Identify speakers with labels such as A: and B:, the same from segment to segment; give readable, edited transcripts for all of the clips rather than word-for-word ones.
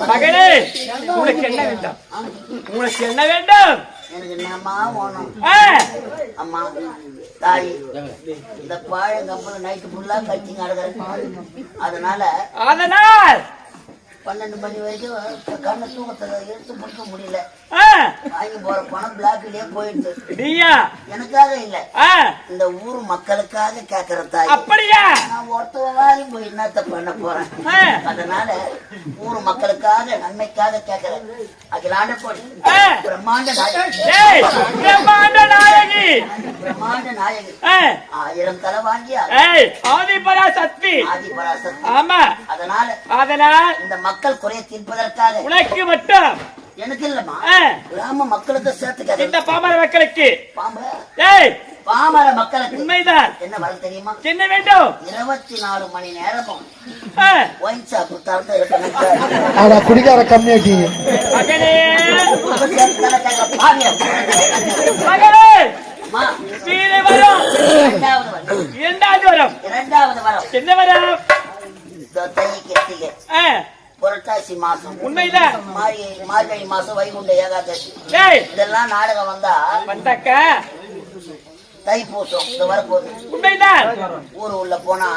A: மகனே, உனக்கு என்ன வேண்டும்? உனக்கு என்ன வேண்டும்?
B: எனக்கு என்னம்மா வேணும்? அம்மா தாய், இந்த பாழ கம்பளை நைட்டு ஃபுல்லா கட்டிங்க அதனால 12 மணி வரைக்கும் கண்ணை தூக்கத்தை எடுத்து முடிக்க முடியல. வாங்கி போற பணம் பிளாக்லயே போயிடுது. எனக்காக இல்ல, இந்த ஊர் மக்களுக்காக கேக்குற தாய்.
A: அப்படியா?
B: நான் ஒருத்தவாலையும் போய் என்னத்த பண்ண போறேன். அதனால ஊர் மக்களுக்காக நன்மைக்காக கேக்குறேன். அகிலாண்ட கோடி பிரம்மாண்ட நாயகி,
A: பிரம்மாண்ட நாயகி,
B: பிரம்மாண்ட நாயகி 1000 தலை வாங்கியா
A: ஆதிபராசக்தி.
B: ஆதிபராசக்தி.
A: ஆமா. அதனால் இந்த
B: மக்கள் குறைய தீர்ப்பதற்காக
A: உனக்கு மட்டும்,
B: எனக்கு இல்லம்மா, கிராம மக்களுக்கு சேர்த்து
A: இந்த பாமர மக்களுக்கு,
B: பாமர மக்களுக்கு
A: உண்மைதான்.
B: என்ன வரம் தெரியுமா?
A: என்ன வேண்டும்?
B: 24 மணி நேரமும் ஒயின் ஷாப்
C: குடிக்கார கம்மியாக்கி
B: இரண்டாவது வரம்
A: என்ன வரம்?
B: புரட்டாசி மாசம்,
A: உண்மைதான்,
B: மார்கழி மாசம் வைகுண்ட ஏகாதசி, இதெல்லாம் நாடகம் வந்தாக்க தைப்பூசம் இந்த வரப்போகுது. உண்மைதான். ஊர் உள்ள போனா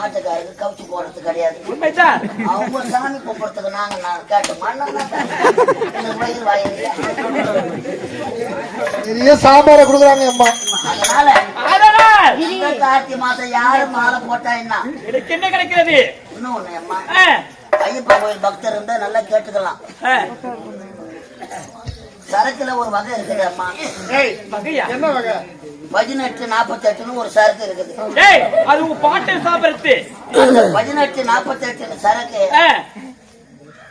B: ஆட்டுக்காருக்கு கவுச்சு போடுறது கிடையாது.
A: உண்மைதான்.
B: அவங்க சாமி கூப்பிடுறதுக்கு நாங்க கேட்டோமா? வயிறு வாயில
C: சாம்பார கொடுக்குறாங்க.
B: அதனால இந்த கார்த்திகை மாசம் யாரு மாலை போட்டா என்ன
A: என்ன கிடைக்கிறது?
B: இன்னும் ஒண்ணு அம்மா, ஐயப்பா கோயில் பக்தர் இருந்தா நல்லா கேட்டுக்கலாம். சரக்குல ஒரு வகை இருக்குது அம்மா.
A: என்ன வகை?
B: 1848 ஒரு சரக்கு இருக்குது.
A: அது பாட்டு சாப்பிடுறது.
B: 1848 சரக்கு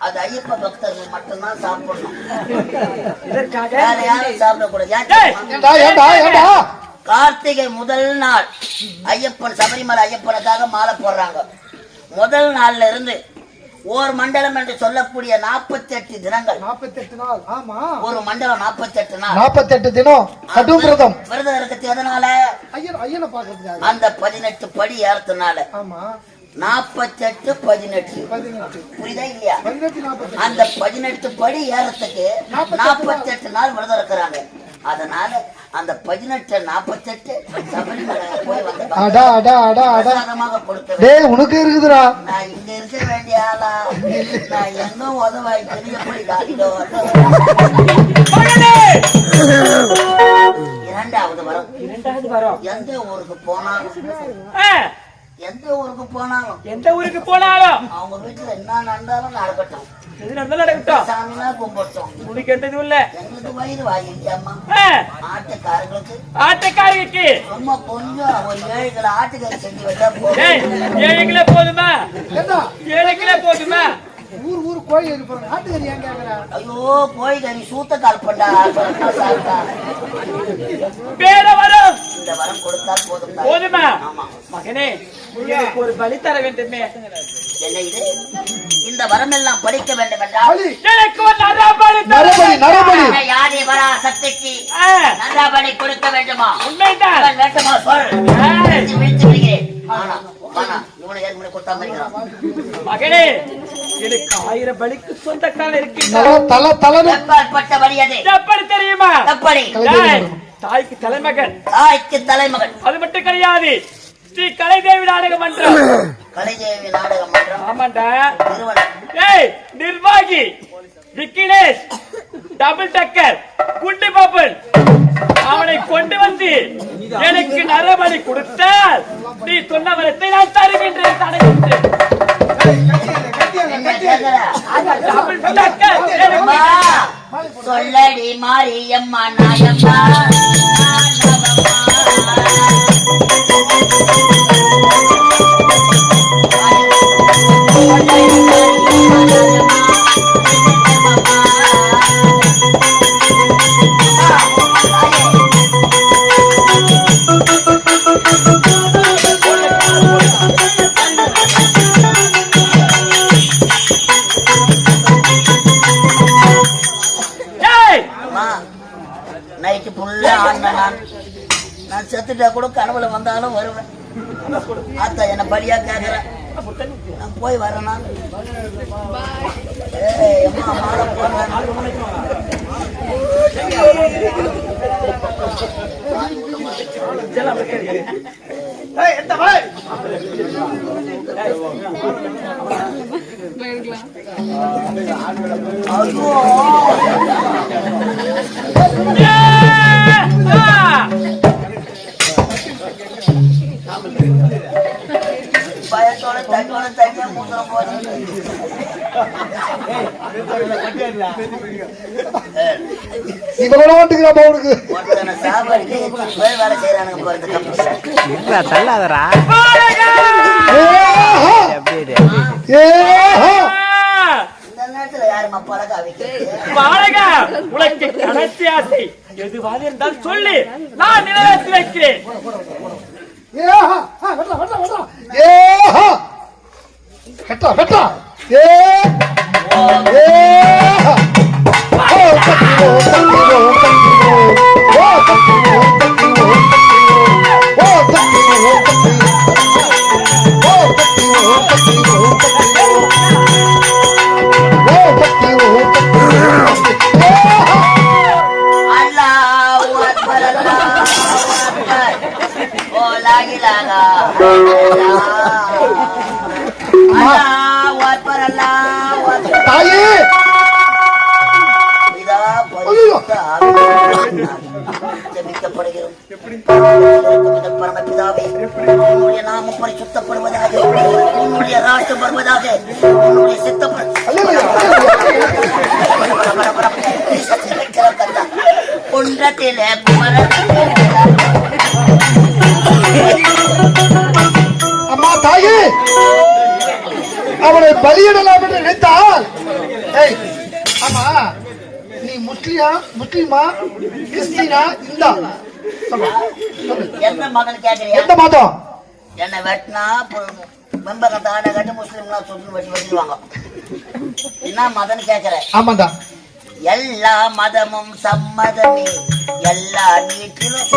B: அது ஐயப்ப பக்தர்கள் மட்டும்தான் சாப்பிடணும். வேற யாரும் சாப்பிடக்கூடாது. கார்த்திகை முதல் நாள் ஐயப்பன் சபரிமலை ஐயப்பனுக்காக மாலை போடுறாங்க. முதல் நாள்ல இருந்து ஓர் மண்டலம் என்று சொல்லக்கூடிய 48 தினங்கள்.
C: 48 நாள். ஆமா,
B: ஒரு மண்டலம் 48 நாள்,
C: 48 தினம் கடும் விரதம்.
B: விரதம் இருக்கிறது எதனால?
C: ஐயனை பாக்கிறதுக்காக.
B: அந்த 18 படி ஏறதுனால. ஆமா, 48 18 புரியுதா இல்லையா? அந்த 18 படி ஏறத்துக்கு 48 நாள் விரதம் இருக்கிறாங்க. அதனால அந்த 18 48 சபரிமலை போய் வந்து
C: உனக்கு இருக்குதுடா.
B: நான் இங்க இருக்க வேண்டிய ஆளா? நான் என்ன உதவாய் பெரிய போய் இரண்டாவது வரம். எந்த ஊருக்கு போனாலும் அவங்க வீட்டுல என்ன நடந்தாலும் நடக்கட்டும். சாமினா கும்பிட்டோம். எங்களுக்கு வயிறு வாங்கிட்டோம்மா. ஆட்டுக்காரங்களுக்கு ரொம்ப கொஞ்சம் ஒரு 7 கிலோ ஆட்டுக்கறி செஞ்சு வச்சா போதும்.
A: 7 கிலோ போதுமா? 7 கிலோ போதுமா?
C: ஊர் கோழி ஆட்டுக்கறி ஏன் கேக்குற?
B: ஐயோ, கோழி கறி சூத்த கால் பண்ணா சாப்பிட்டா
A: வேற வரும்.
B: இந்த வரம் கொடுத்தா
A: போதுமா? மகனே, ஒரு பலி தர வேண்டுமே.
B: என்ன இது? இந்த வரம் எல்லாம் படிக்க வேண்டும் என்றால்
A: எனக்கு ஒரு நரபலி
B: யாரே வரா சக்திக்கு நரபலி கொடுக்க வேண்டுமா?
A: உண்மைதான்.
B: வேண்டுமா சொல். விழித்து விடுகிறேன்.
A: மகனே, எனக்கு 1000 பலிக்கு சொந்தக்காரன் இருக்கு. எப்படி தெரியுமா? தாய்க்கு தலைமகன். அது மட்டும் கிடையாது, ஸ்ரீ கலைதேவி நாடக மன்றம்.
B: கலைதேவி நாடக மன்றம்.
A: ஆமாண்டா. நிர்வாகி விக்கினேஷ் டபுள் டக்கர் குண்டி பாப்பன் அவனை கொண்டு வந்து எனக்கு நரபலி கொடுத்தால் நீ சொன்ன வரத்தை நான் தருகின்றேன். தருகின்றேன்.
B: சொல்லடி மாரியம்மா நாயம்மா நைட்டு ஃபுல்லா ஆடினேன். நான் செத்துட்டா கூட கனவுல வந்தாலும் வருவேன். ஆத்தா என்ன பலியா கேக்குறேன். நான் போய் வரேன்னா ஏய் அம்மா மாலை போடுறேன். பயத்தோட தண்ணோட தண்ணியா மூத்திரம் போது
C: இவங்களோட வந்துக்கிறாப்பா உனக்கு
B: ஒருத்தனை சாப்பாடுக்கு எத்தனை பேர் வேலை செய்யறானுங்க போறது
D: தள்ளாதரா
B: இந்த நேரத்துல யாருமா பழக வைக்கிறது
A: பாலகா உனக்கு கடைசி ஆசை எதுவாக இருந்தால் சொல்லி நான் நிறைவேற்றி வைக்கிறேன்.
B: உன்னுடைய நாமம் பரிசுத்தப்படுவதாக, உன்னுடைய ராஷ்டிரம் வருவதாக, உன்னுடைய ஒன்றத்திலே
C: அம்மா தாயே, அவனை பலியிடலாம் என்று நினைத்தால் ஆமா நீ முஸ்லிமா கிறிஸ்டினா இந்தா
B: எந்த மதம் கேட்கறியா?
C: எந்த மதம்?
B: என்ன வெட்டினா மெம்பர் தான கட்டு முஸ்லிம்னா சொல்லி வெட்டிடுவாங்க. என்ன மதம் கேட்கற?
C: ஆமாண்டா.
B: எல்லா மதமும் சம்மதமே, எல்லா நீட்டிலும்